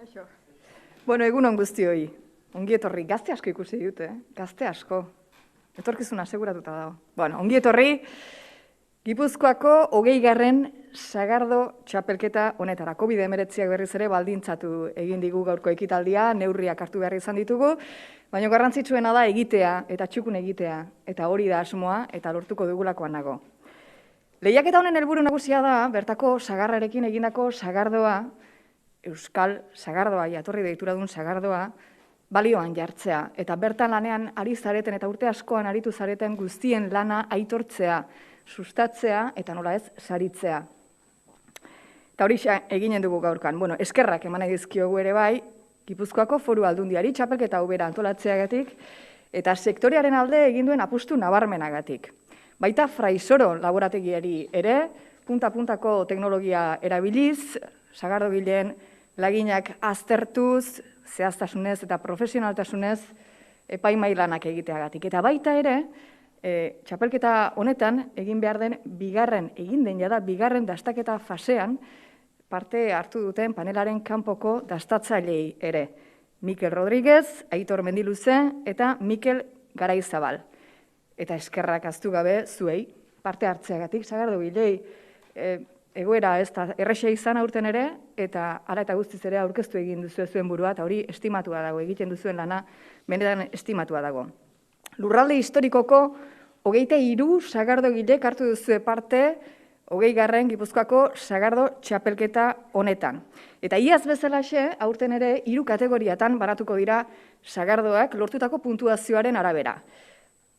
Kaixo. Bueno, egunon guztioi. Ongi etorri, gazte asko ikusi dute, gazte asko. Etorkizuna aseguratuta dago. Bueno, ongi etorri, Gipuzkoako 20. Sagardo txapelketa honetara. COVID-19 berriz ere baldintzatu egin digu gaurko ekitaldia, neurriak hartu behar izan ditugu, baina garrantzitsuena da egitea eta txukun egitea, eta hori da asmoa eta lortuko dugulakoan nago. Lehiaketa honen helburu nagusia da, bertako sagarrarekin egindako sagardoa, Euskal sagardoa, jatorri deituradun sagardoa, balioan jartzea, eta bertan lanean ari zareten eta urte askoan aritu zareten guztien lana aitortzea, sustatzea eta nola ez saritzea. Eta hori eginen dugu gaurkan. Bueno, eskerrak eman nahi dizkiogu ere bai, Gipuzkoako Foru Aldundiari txapelketa hau bera antolatzeagatik eta sektorearen alde egin duen apustu nabarmenagatik. Baita Fraisoro laborategiari ere, punta-puntako teknologia erabiliz, sagardogileen laginak aztertuz, zehaztasunez eta profesionaltasunez epaimai lanak egiteagatik. Eta baita ere, txapelketa honetan egin behar den bigarren dastaketa fasean parte hartu duten panelaren kanpoko dastatzailei ere. Mikel Rodríguez, Aitor Mendiluze eta Mikel Garaizabal. Eta eskerrak ahaztu gabe zuei parte hartzeagatik sagardogilei egoera ez da erresa izan aurten ere, eta hala eta guztiz ere aurkeztu egin duzu zuen burua, eta hori estimatua dago, egiten duzuen lana, benetan estimatua dago. Lurralde historikoko 23 sagardogilek hartu duzue parte 20. Gipuzkoako sagardo txapelketa honetan. Eta iaz bezalaxe, aurten ere 3 kategoriatan baratuko dira sagardoak lortutako puntuazioaren arabera.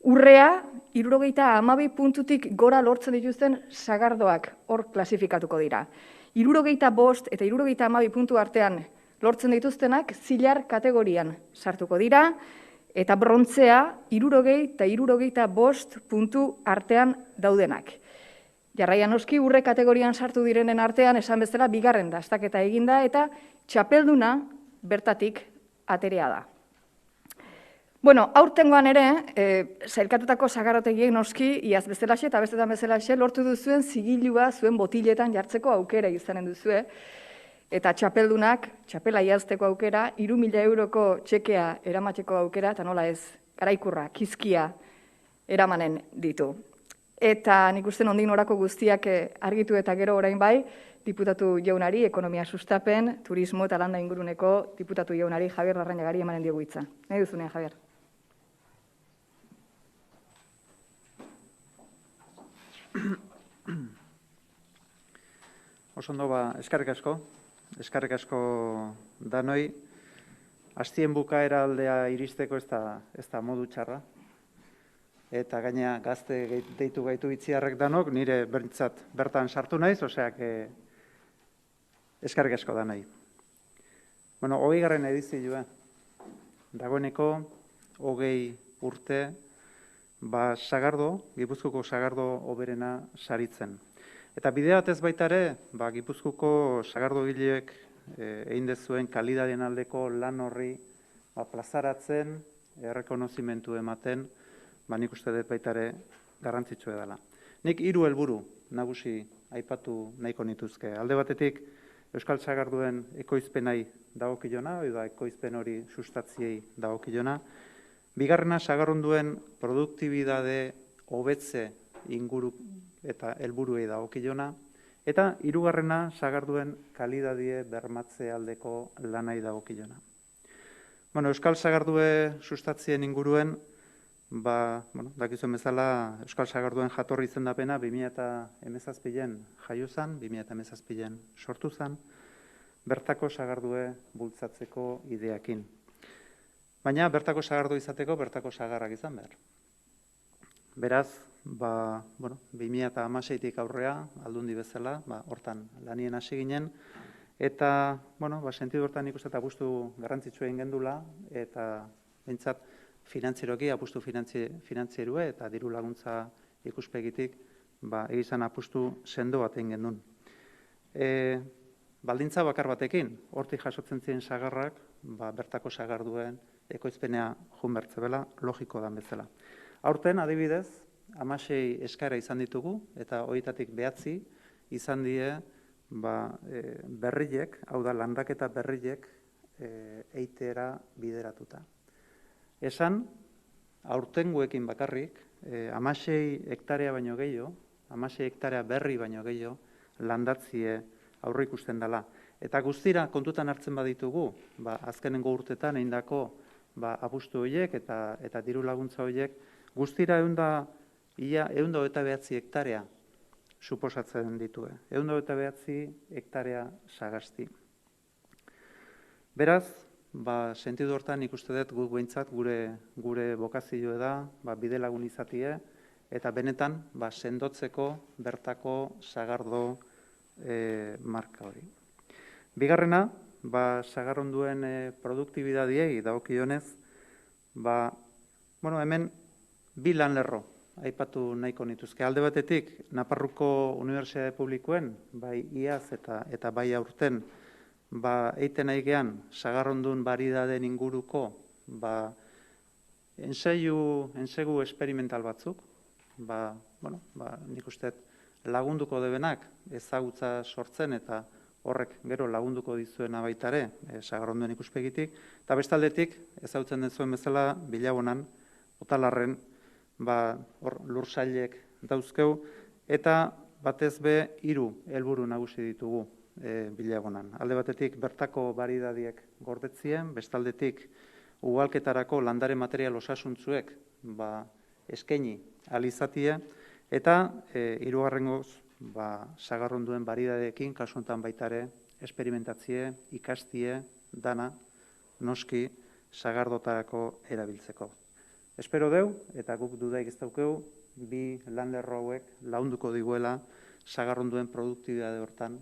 Urrea, 72 puntutik gora lortzen dituzten sagardoak hor klasifikatuko dira. 75 eta 72 puntu artean lortzen dituztenak zilar kategorian sartuko dira, eta brontzea 60 eta 75 puntu artean daudenak. Jarraian noski urre kategorian sartu direnen artean esan bezala bigarren dastaketa eginda eta txapelduna bertatik aterea da. Bueno, aurtengoan ere, sailkatutako sagardotegiek noski, iaz bezalaxe eta bestetan bezalaxe, lortu duzuen zigilua zuen botiletan jartzeko aukera izanen duzue, eta txapeldunak, txapela iazteko aukera, 3.000 euroko txekea eramateko aukera, eta nola ez, garaikurra, kizkia eramanen ditu. Eta nik uste nondik norako guztiak argitu eta gero orain bai, diputatu jaunari, ekonomia sustapen, turismo eta landa inguruneko diputatu jaunari, Javier Larrañagari emanen diogu hitza. Nahi duzunean, Javier. Osondo eskarrik asko danoi, hastien bukaera aldea iristeko ez da modu txarra, eta gaina gazte deitu gaitu itziarrek danok, nire bertan sartu naiz, oseak eskarrik asko danoi. Bueno, 20. edizioa, dagoeneko 20 urte, Gipuzkoako sagardo hoberena saritzen. Eta bide batez baita ere, Gipuzkoako sagardogileek egin dezuen kalidadeen aldeko lan horri plazaratzen, errekonozimentu ematen, nik uste dut baita ere garrantzitsua dela. Nik 3 helburu nagusi aipatu nahiko nituzke. Alde batetik, Euskal Sagarduen ekoizpenai dagokilona, edo ekoizpen hori sustatziei dagokilona. Bigarrena, sagarronduen produktibidade hobetze inguru eta helburuei dagokilona. Eta 3. sagarduen kalidadie bermatze aldeko lanai dagokilona. Euskal Sagardue sustatzien inguruen, dakizuen bezala Euskal Sagarduen jatorri izendapena 2017 jaio zen, 2017 sortu zen, bertako sagardue bultzatzeko ideakin. Baina bertako sagardo izateko, bertako sagarrak izan behar. Beraz, 2016tik aurrea, aldundi bezala, hortan lanien hasi ginen, eta, sentidu hortan ikusten apustu garrantzitsua egin gendula, eta behintzat finantzieroki, apustu finantzierue eta diru laguntza ikuspegitik, egizan apustu sendo bat egin gendun. Baldintza bakar batekin, hortik jasotzen ziren sagarrak, bertako sagarduen ekoizpenea jun bertzebela, logiko dan bezala. Aurten, adibidez, 16 eskaera izan ditugu, eta horietatik 9 izan die berriek, hau da landaketa berriek eitera bideratuta. Esan, aurtengoekin bakarrik, 16 hektarea baino gehiago, 16 hektarea berri baino gehiago, landatzie aurre ikusten dela. Eta guztira kontutan hartzen baditugu, azkenengo urtetan egindako apustu horiek eta diru laguntza horiek, guztira 129 hektarea suposatzen ditue. 129 hektarea sagasti. Beraz, sentidu hortan ikuste dut guk behintzat gure bokazioa da, bide lagun izatie, eta benetan sendotzeko bertako sagardo marka hori. Bigarrena, sagarronduen produktibidadiei dagokionez, hemen bi lan lerro aipatu nahiko nituzke. Alde batetik, Nafarroako Unibertsitate Publikoen, bai iaz eta bai aurten, eiten nahi gehan sagarrondun baridaden inguruko ensegu esperimental batzuk, nik uste lagunduko debenak ezagutza sortzen eta horrek gero lagunduko dizuena baitare sagarronduen ikuspegitik, eta bestaldetik ezagutzen den zuen bezala Bilabonan, Otalarren, lursailek dauzkeu, eta batez be 3 helburu nagusi ditugu Bilabonan. Alde batetik bertako baridadiek gordetzien, bestaldetik ugalketarako landare material osasuntzuek eskaini alizatie, eta hirugarrengoz sagarronduen baridadeekin kasu honetan baitare esperimentatzie, ikastie, dana, noski sagardotarako erabiltzeko. Espero deu, eta guk dudaik ez daukeu, bi lanlerro hauek launduko diguela sagarronduen produktibidade hortan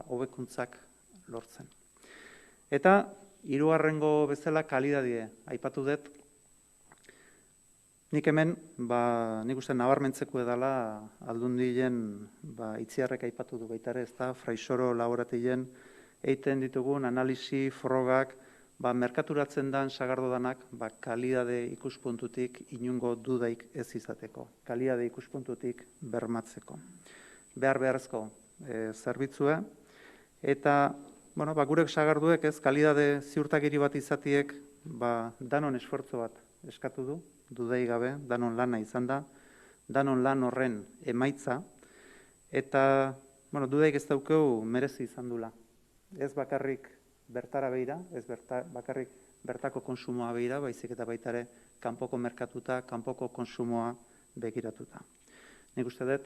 hobekuntzak lortzen. Eta hirugarrengo bezala kalidadie aipatu dut. Nik hemen, nik uste nabarmentzeko edala Aldundien itziarrek aipatu du baitare, ez da, Fraisoro laboratien eiten ditugun analisi, frogak, merkaturatzen dan sagardodanak kalidade ikuspuntutik inungo dudaik ez izateko, kalidade ikuspuntutik bermatzeko. Beharrezko zerbitzue, eta gure sagarduek ez kalidade ziurtagiri bat izatiek danon esfortzo bat eskatu du, dudai gabe, danon lana izan da, danon lan horren emaitza, eta dudaik ez daukeu merezi izan dula. Ez bakarrik bertara behira, ez bakarrik bertako konsumoa behira, baizik eta baitare kanpoko merkatuta, kanpoko konsumoa begiratuta. Nik uste dut,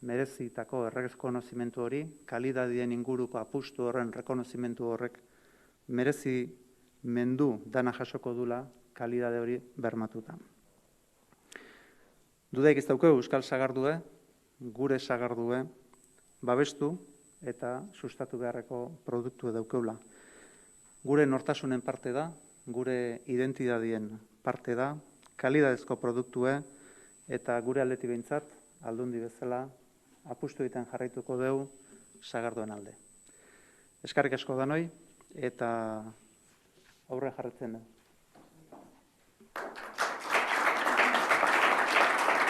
merezitako errekonozimentu hori, kalidadien inguruko apustu horren rekonozimentu horrek, merezimendu dana jasoko dula kalidade hori bermatuta. Dudaik ez dauke euskal sagardue, gure sagardue, babestu eta sustatu beharreko produktu daukeula. Gure nortasunen parte da, gure identidadien parte da, kalidadezko produktue eta gure aldeti behintzat, Aldundi bezala, apustu egiten jarraituko dugu sagarduen alde. Eskerrik asko danoi eta aurre jarretzen dugu.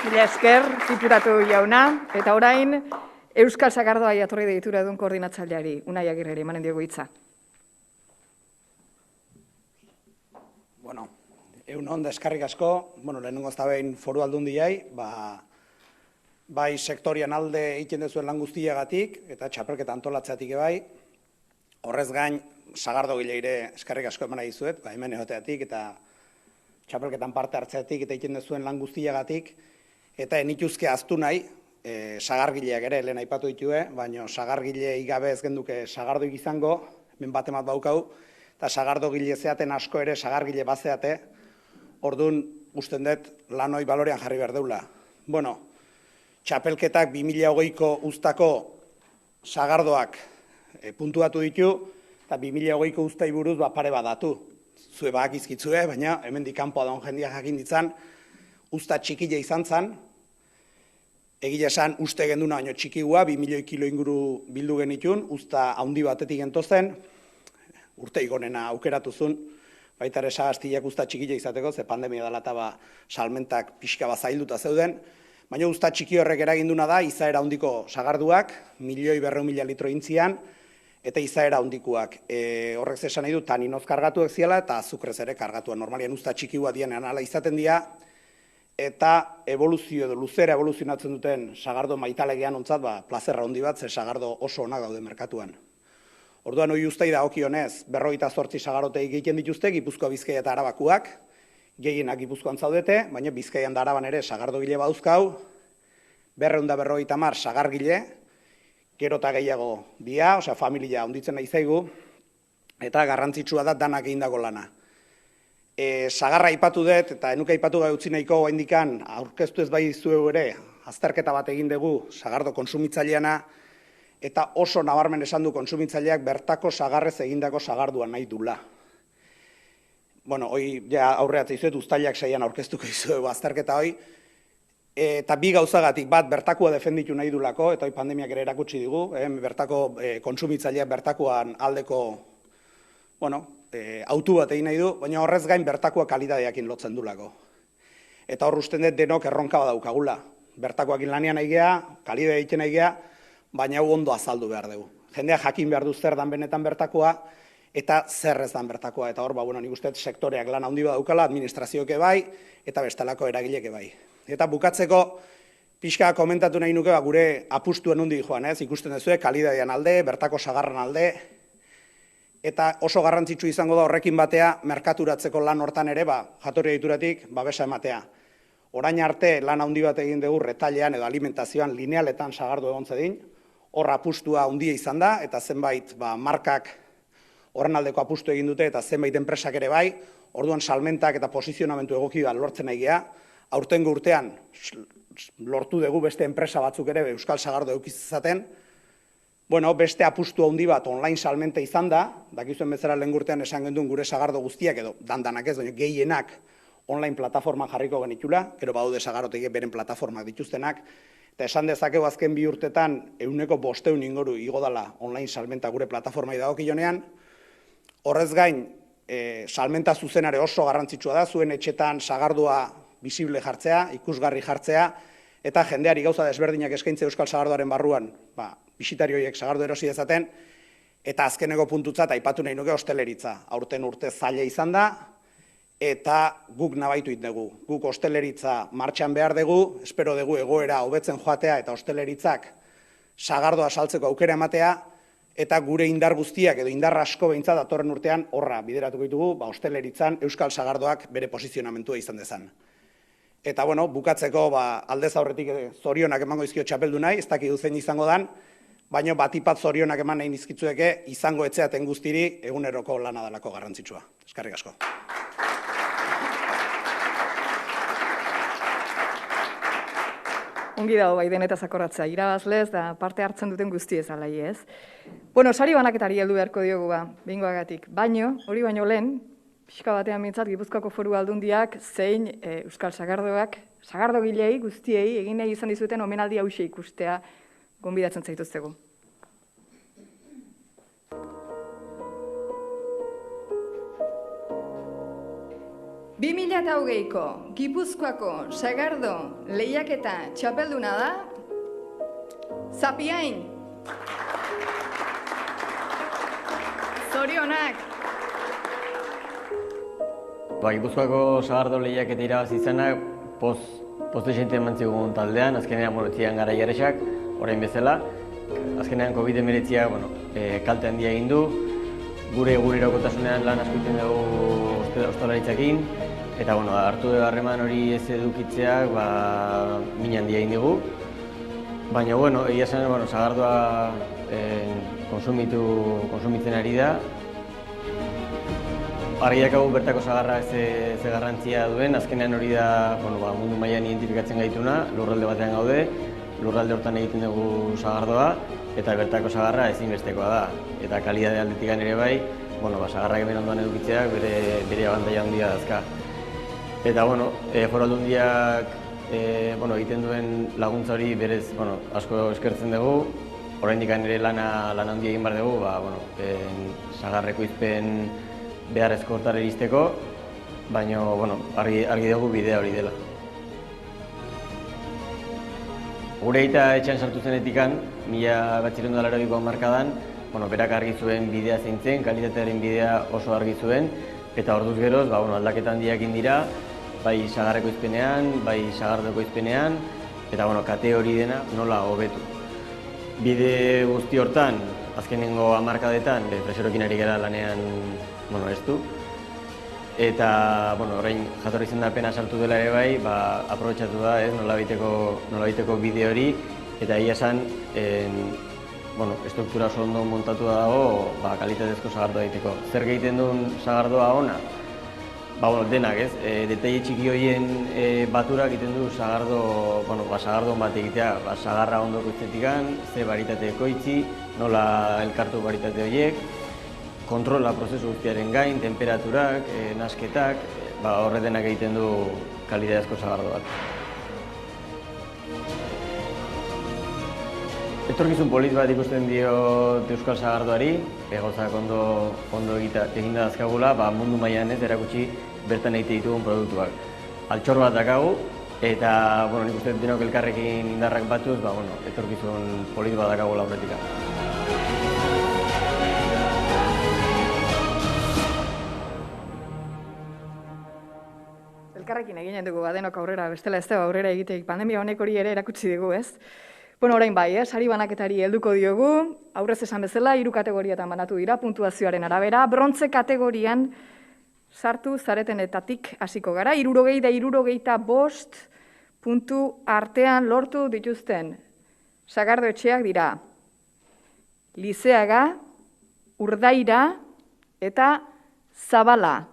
Mila esker, zipuratu jauna, eta orain Euskal Sagardoa jatorri deitura duen koordinatzaileari, Unai Agirreri, emanen diogu hitza. Egun hon, eskerrik asko, lehenengo ez da behin Foru Aldundiai, bai sektorian alde egiten dezuen lan guztiagatik, eta txapelketa antolatzeatik bai, horrez gain, sagardogileire eskerrik asko eman nahi dizuet, hemen egoteatik, eta txapelketan parte hartzeatik, eta egiten dezuen lan guztiagatik, eta enituzke aztu nahi, sagargileak ere lehen aipatu ditue, baina sagargile igabe ez genduke sagardoik izango, hemen bat emat baukau, eta sagardogile zeaten asko ere sagargile bazeate, orduan usten dut lan hori balorean jarri behar deula. Txapelketak 2020ko uztako sagardoak puntuatu ditu, eta 2020ko uztai buruz pare badatu. Zue bakizkitzue, baina hemen dikampoa daun jendia jakin ditzan, uzta txikile izan zan, egile esan uste genduna baino txikigua, 2 milioi kilo inguru bildu genitun, uzta haundi batetik gentozen, urte igonena aukeratuzun, baita ere sagaztiak uzta txikile izateko, ze pandemia dela eta salmentak pixka bazailduta zeuden, baina uzta txiki horrek eraginduna da, izaera handiko sagarduak, 1.200.000 litro intzian, eta izaera handikuak. Horrek zesan nahi du, taninoz kargatuak ziela eta azukrez ere kargatuak. Normalian usta txikiua dianean ala izaten dira, eta luzera evoluzionatzen duten sagardo maitalegean ontzat, plazerra handi bat, ze sagardo oso onak daude merkatuan. Orduan, hori uztai dagokionez, 58 sagarotei egiten dituzte, Gipuzkoa, Bizkaia eta Arabakoak, gehienak Gipuzkoan zaudete, baina Bizkaian da Araban ere sagardogile badauzkau, 250 sagargile, gero eta gehiago dia, osea, familia handitzen nahi zaigu, eta garrantzitsua da danak egindako lana. Sagarra aipatu dut, eta enuka aipatu gai utzi nahiko indikan, aurkeztu ez bai zuegu ere, azterketa bat egin dugu, sagardo konsumitzaileana, eta oso nabarmen esan du konsumitzaileak bertako sagarrez egindako sagarduan nahi dula. Bueno, hoi ja aurreatzea izuet, uztailak 6an aurkeztuko izuegu azterketa hoi, eta bi gauzagatik bat bertakoa defenditu nahi dulako, eta hoi pandemiak ere erakutsi digu, bertako konsumitzaileak bertakoan aldeko, autu bat egin nahi du, baina horrez gain bertakoa kalidadeakin lotzen dulako. Eta hor usten dut denok erronka badaukagula. Bertakoakin lanian nahi gea, kalidadea egiten nahi gea, baina hau ondo azaldu behar dugu. Jendea jakin behar du zer dan benetan bertakoa, eta zer ez dan bertakoa. Eta hor, nik uste sektoreak lan handi badaukala, administrazioke bai, eta bestelako eragileke bai. Eta bukatzeko, pixka komentatu nahi nuke, gure apustuen hundi joan, ikusten duzue, kalidadean alde, bertako sagarran alde, eta oso garrantzitsu izango da horrekin batea, merkaturatzeko lan hortan ere, jatorri egituratik, babesa ematea. Orain arte lan handi bat egin dugu retailean edo alimentazioan linealetan sagardu egon zedin, hor apustua handia izan da, eta zenbait markak horren aldeko apustu egin dute, eta zenbait enpresak ere bai, orduan salmentak eta posizionamentu egoki bat lortzen nahi gea, aurtengo urtean lortu dugu beste enpresa batzuk ere euskal sagardo eukizaten, beste apustu handi bat online salmenta izan da, dakizuen bezala lehen urtean esan genduen gure sagardo guztiak edo dandanak ez, baina gehienak online plataforman jarriko genitula, gero baude sagarotek beren plataformak dituztenak, eta esan dezakegu azken 2 urtetan 500 ingoru igo dala online salmenta gure plataformai dagokionean. Horrez gain, salmenta zuzenare oso garrantzitsua da, zuen etxetan sagardua bisible jartzea, ikusgarri jartzea, eta jendeari gauza desberdinak eskaintze euskal sagardoaren barruan, bisitarioiek sagardo erosi dezaten, eta azkeneko puntutzat aipatu nahi nuke hosteleritza. Aurten urte zaila izan da, eta guk nabaitu dugu. Guk hosteleritza martxan behar dugu, espero dugu egoera hobetzen joatea eta hosteleritzak sagardoa saltzeko aukera ematea, eta gure indar guztiak edo indar asko behintzat datorren urtean horra bideratuko ditugu, hosteleritzan euskal sagardoak bere posizionamentua izan dezan. Eta bukatzeko aldez aurretik zorionak emango izkio txapeldu nahi, ez dakit duzen izango dan, baina batipat zorionak eman nahi nizkitzueke izango etxeaten guztiri eguneroko lana dalako garrantzitsua. Eskerrik asko. Ongi dago bai denetaz akordatzea, irabazlez da parte hartzen duten guzti ez alai ez. Sari banaketari heldu beharko diogu bingoagatik, hori baino lehen, pixka batean mintzat Gipuzkoako Foru Aldundiak zein euskal sagardoak, sagardogilei guztiei egin nahi izan dizuten omenaldi hauxe ikustea gonbidatzen zaituztegu. ko Gipuzkoako sagardo lehiaketa txapelduna da Zapiain. Zorionak! Gipuzkoako sagardo lehiaketa irabazi izanak poste xente eman zigun taldean, azkenean etzian gara jarresak, orain bezala. Azkenean COVID-19 kalte handia egin du, gure egunerokotasunean lan asko egiten dugu ostalaritzakin, eta hartu dugu harreman hori ez edukitzeak min handia egin dugu. Baina, egia zen, sagardoa konsumitzen ari da. Argiak hau bertako sagarra ze garrantzia duen, azkenean hori da mundu mailan identifikatzen gaituna, lurralde batean gaude, lurralde hortan egiten dugu sagardoa, eta bertako sagarra ezinbestekoa da. Eta kalidade aldetik ere bai, sagarrak hemen ondoan edukitzeak bere abantaila handia dazka. Eta, Foru Aldundiak egiten duen laguntza hori berez asko eskertzen dugu, oraindik ere lana handia egin behar dugu, sagarreko izpen beharrezko hortara iristeko, baina argi dugu bidea hori dela. Gure aita etxean sartu zenetikan, 1980ko hamarkadan, berak argi zuen bidea zein zen, kalitatearen bidea oso argi zuen, eta orduz geroz, aldaketa handiak dira, bai sagarreko izpenean, bai sagardoko izpenean, eta kate hori dena nola hobetu. Bide guzti hortan, azkenengo hamarkadetan, freserokin ari gara lanean estu, eta orain jatorri izendapena sartu dela ere bai, aprobetxatu da nolabaiteko bide hori, eta egia esan, estruktura oso ondo montatu dago kalitatezko sagardoa egiteko. Zer egiten duen sagardoa ona? Denak, ez? Detaile txiki horien baturak egiten du sagardo bat egitea, sagarra ondoko iztetikan, ze baritate ekoitzi, nola elkartu baritate horiek, kontrola prozesu guztiaren gain, temperaturak, nasketak, horre denak egiten du kalitatezko sagardo bat. Etorkizun polit bat ikusten dio euskal sagardoari, gauzak ondo eginda dazkagula, mundu mailan ez erakutsi bertan egite ditugun produktuak. Altxor bat dakagu, eta nik uste denok elkarrekin indarrak batuz, etorkizun polit bat dakagula horretik. Elkarrekin eginen dugu denok aurrera, bestela ez da aurrera egiteik, pandemia honek hori ere erakutsi dugu, ez? Orain bai, sari banaketari helduko diogu, aurrez esan bezala, 3 kategoriatan banatu dira, puntuazioaren arabera, brontze kategorian sartu zaretenetatik hasiko gara, 60 eta 65 puntu artean lortu dituzten sagardo etxeak dira Lizeaga, Urdaira eta Zabala.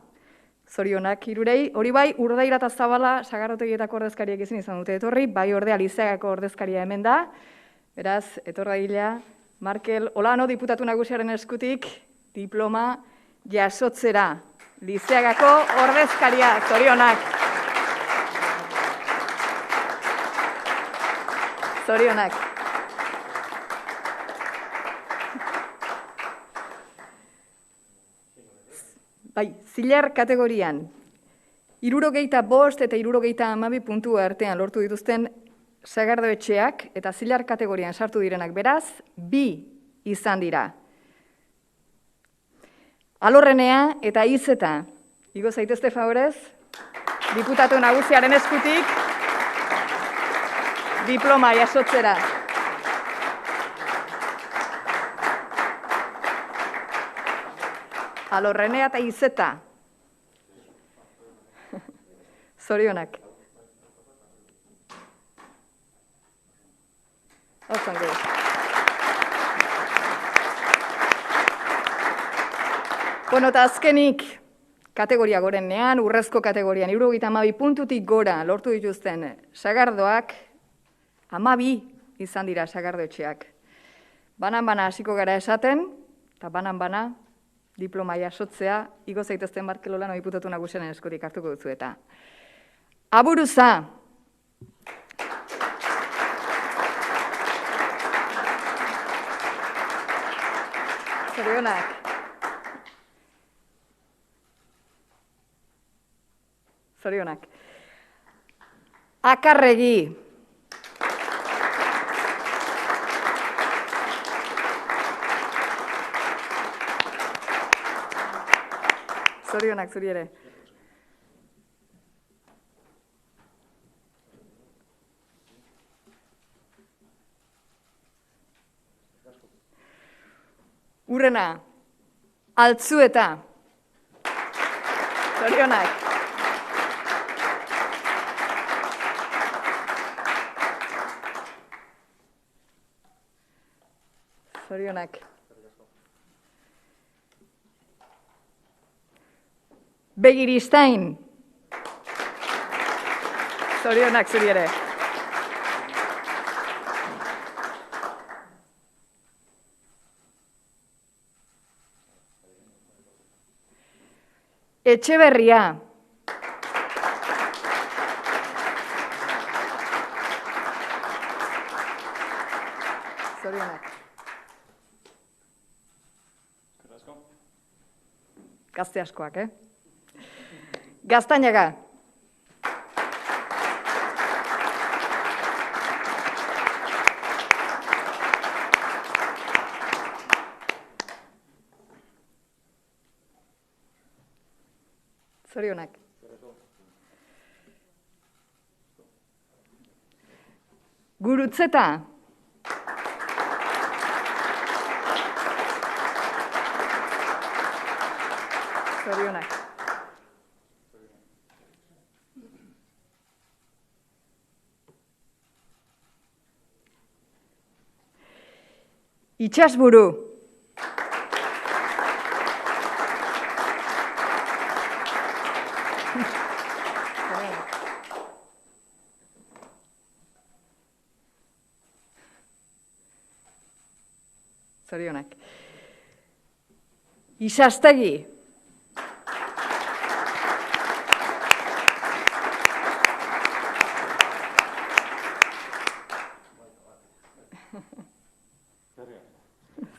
Zorionak hirurei, hori bai, Urdaira eta Zabala sagardotegietako ordezkariak ezin izan dute etorri, bai ordea Lizeagako ordezkaria hemen da, beraz, etorrailea, Markel Olano diputatu nagusiaren eskutik diploma jasotzera. Lizeagako ordezkaria, zorionak. Zorionak. Bai, zilar kategorian, 65 eta 72 puntu artean lortu dituzten sagardo etxeak eta zilar kategorian sartu direnak beraz, 2 izan dira. Alorrenea eta Izeta, igo zaitezte favorez, diputatu nagusiaren eskutik, diploma jasotzera. Alorrenea eta Izeta. Zorionak. Otzongo. Eta azkenik, kategoria gorenean, urrezko kategorian, 72 puntutik gora lortu dituzten sagardoak, 12 izan dira sagardo etxeak. Banan-bana hasiko gara esaten, eta banan-bana diploma jasotzea, igo zaitezten Markel Olano diputatu nagusiaren eskutik hartuko dutzu eta. Aburuza. Zorionak. Zorionak. Akarregi. Zorionak, zuri ere. Urrena, Altzueta. Zorionak. Zorionak. Begiristain. Zorionak zuri ere. Etxeberria. Zorionak. Gazte askoak, Gaztainaga. Zorionak. Gurutzeta. Zorionak. Itsasburu. Zorionak. Isastegi.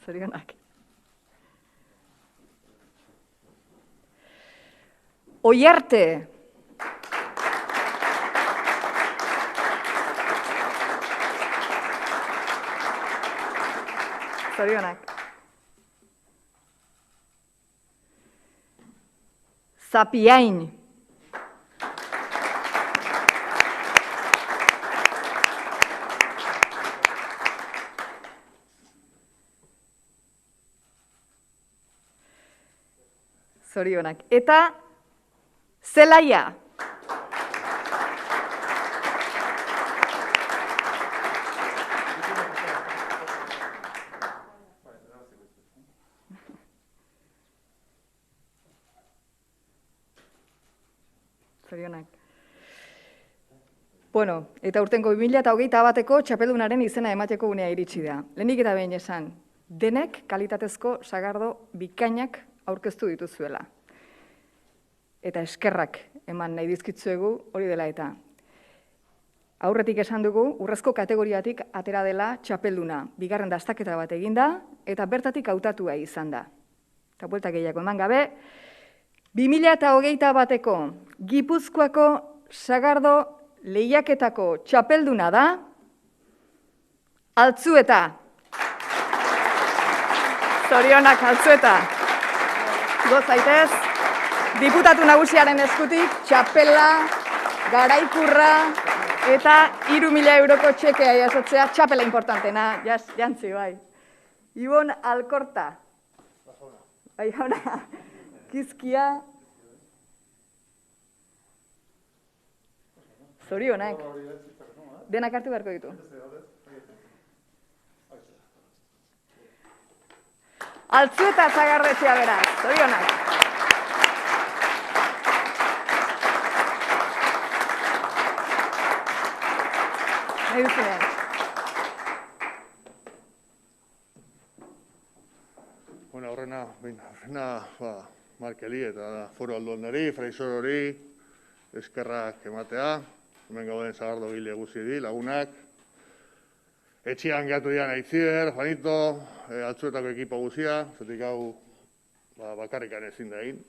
Zorionak. Oiarte. Zorionak. Zapiain. Zorionak. Eta Zelaia. Zorionak. Bueno, eta urtengo 2021ko txapeldunaren izena emateko unea iritsi da. Lehenik eta behin esan, denek kalitatezko sagardo bikainak aurkeztu dituzuela. Eta eskerrak eman nahi dizkitzuegu hori dela eta. Aurretik esan dugu, urrezko kategoriatik atera dela txapelduna. Bigarren dastaketa bat eginda, eta bertatik hautatua izan da. Eta buelta gehiago eman gabe, 2021ko Gipuzkoako sagardo lehiaketako txapelduna da, Altzueta. Zorionak Altzueta. Goz zaitez, diputatu nagusiaren eskutik, txapela, garaikurra, eta 3.000 euroko txekea jasotzea, txapela importantena, jantzi bai. Ibon Alkorta. Bai, jauna. Kizkia. Zorionak. Denak hartu beharko ditu. Altzueta zagarretzea beraz. Zorionak. Nahi duzunean. Bueno, horrena, Markeli eta Foru Aldunari, Fraisorori, eskerrak ematea, hemen gauden sagardo gile guzti lagunak, etxean gehatu dian Aitziber, Juanito, Altzuetako ekipo guzia, zetik hau bakarrikan ezin da egin.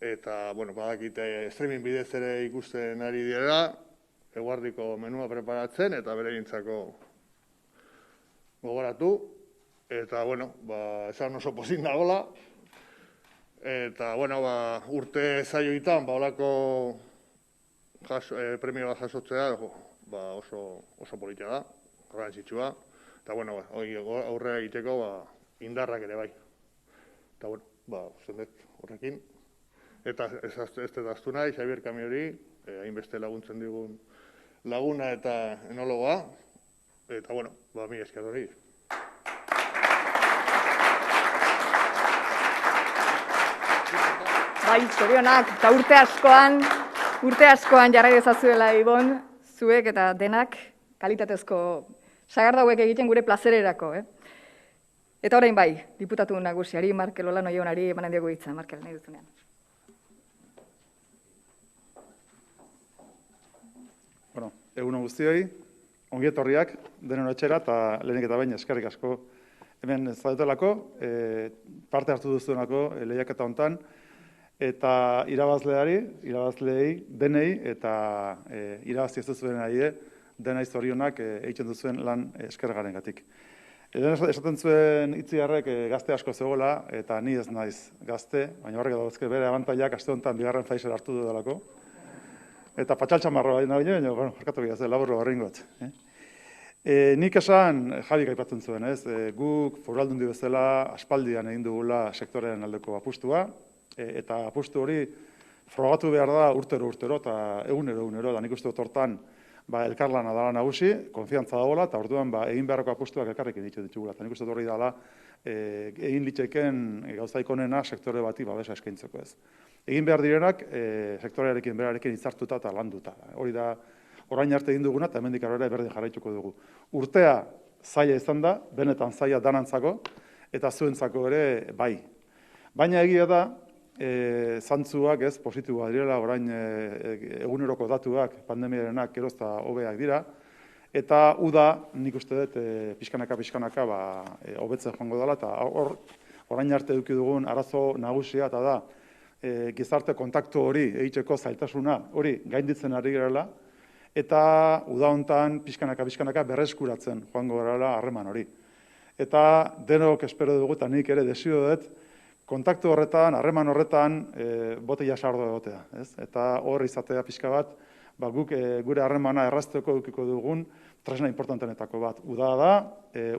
Eta, bueno, badakite streaming bidez ere ikusten ari direla, eguardiko menua preparatzen eta bere gintzako gogoratu. Eta, bueno, esan oso pozin dagoela. Eta, bueno, urte zaioetan, olako premio bat jasotzea oso politia da, garrantzitsua. Eta, bueno, aurrera egiteko indarrak ere bai. Eta, bueno, zendet horrekin. Eta ez daztu nahi, Xabier Kamiori, hainbeste laguntzen digun laguna eta enologoa. Eta, bueno, mi esker hori. Bai, zorionak, eta urte askoan jarrai dezazuela Ibon, zuek eta denak kalitatezko sagardo hauek egiten gure plazererako, Eta orain bai, diputatu nagusiari, Markel Olano jaunari emanen diogu hitza, Markel, nahi duzunean. Bueno, egun on guztioi, ongi etorriak, denon etxera, eta lehenik eta bain eskerrik asko hemen zaudetelako, parte hartu duzuenako lehiaketa hontan, eta irabazleei, denei, eta irabazi ez duzuen ari denai zorionak egiten duzuen lan eskergarengatik. Esaten zuen Itziarrek gazte asko zegoela, eta ni ez naiz gazte, baina horrek dauzke bere abantailak aste honetan bigarren Pfizer hartu dudalako. Eta patxaltxamarra baina, bueno, jarkatu bihaz, laburro barringot. Nik esan, Jabik aipatzen zuen, guk Foru Aldundi bezala aspaldian egin dugula sektorearen aldeko apustua, eta apustu hori frogatu behar da urtero, eta egunero, da nik uste dut hortan elkarlana dala nagusi, konfiantza dagoela, eta orduan egin beharreko apustuak elkarrekin ditugula. Eta nik uste dut horri dala egin litzeken gauzaik onena sektore bati babesa eskaintzeko ez. Egin behar direnak sektorearekin berarekin hitzartuta eta landuta. Hori da orain arte egin duguna eta hemendik aurrera berdin jarraituko dugu. Urtea zaila izan da, benetan zaila danantzako, eta zuentzako ere bai. Baina egia da, zantzuak positiboa direla, orain eguneroko datuak, pandemiarenak gerozta hobeak dira, eta uda nik uste dut pixkanaka hobetzen joango dela, eta orain arte eduki dugun arazo nagusia, eta da, gizarte kontaktu hori egiteko zailtasuna hori gainditzen ari gerela, eta uda hontan pixkanaka berreskuratzen joango gerela harreman hori. Eta denok espero dugu, eta nik ere desio dut, kontaktu horretan, harreman horretan, botila sardo egotea. Eta hor izatea pixka bat, guk gure harremana errazteko edukiko dugun tresna importantenetako bat. Uda da,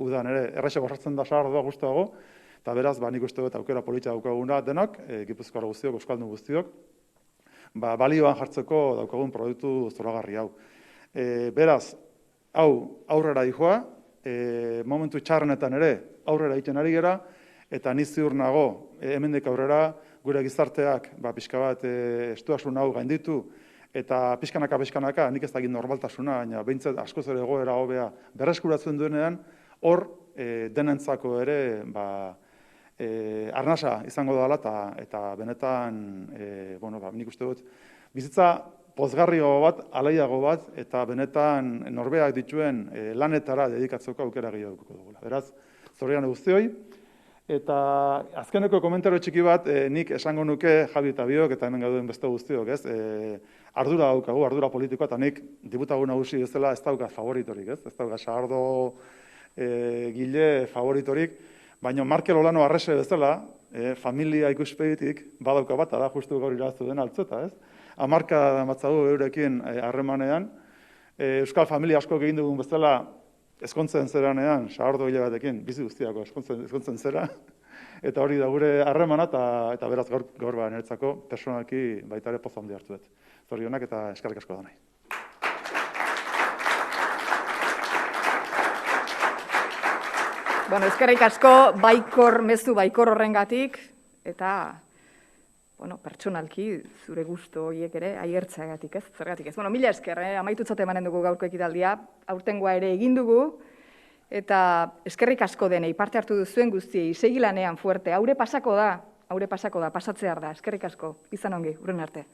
udan ere erraixeko sartzen da sardoa guztuago, eta beraz, nik uste dut aukera politxa daukaguna denok, Gipuzkoar guztiok, Euskaldun guztiok, balioan jartzeko daukagun produktu zoragarri hau. Beraz, hau aurrera dijoa, momentu txarrenetan ere aurrera egiten ari gera, eta ni ziur nago, hemendik aurrera, gure gizarteak pixka bat estuasun hau gainditu, eta pixkanaka, nik ez dakit normaltasuna, baina behintzat askoz ere egoera hobea berreskuratzen duenean, hor denentzako ere arnasa izango dela, eta benetan, nik uste dut, bizitza pozgarrio bat, alaiago bat, eta benetan norbeak dituen lanetara dedikatzeko aukera gehiago dugula. Beraz, zorionak guztioi. Eta azkeneko komentario txiki bat, nik esango nuke Javi eta biok, eta hemen gauden beste guztiok, ardura daukagu, ardura politikoa, eta nik diputagu nagusi bezala ez dauka favoritorik, ez dauka Sagardo Gile favoritorik, baina Markel Olano Arrese bezala, familia ikuspegitik badauka bat, da justu gaur iraztu den altzeta, ez? Hamarka matzagu eurekin harremanean, euskal familia asko egin dugun bezala, ezkontzen zeranean, Sagardo Gile batekin, bizi guztiako ezkontzen zera, eta hori da gure harremana, eta beraz gaur niretzako personalki baita ere poza handi hartu dut. Zorionak eta eskerrik asko da nahi. Bueno, eskerrik asko, mezu baikor horrengatik, eta pertsonalki zure gusto horiek ere aiertzeagatik, zergatik ez. Mila esker, amaitutzat emanen dugu gaurko ekitaldia, aurtengoa ere egin dugu, eta eskerrik asko denei parte hartu duzuen guztiei, segi lanean fuerte, aurre pasako da, pasatzear da, eskerrik asko, izan ongi, urren arte.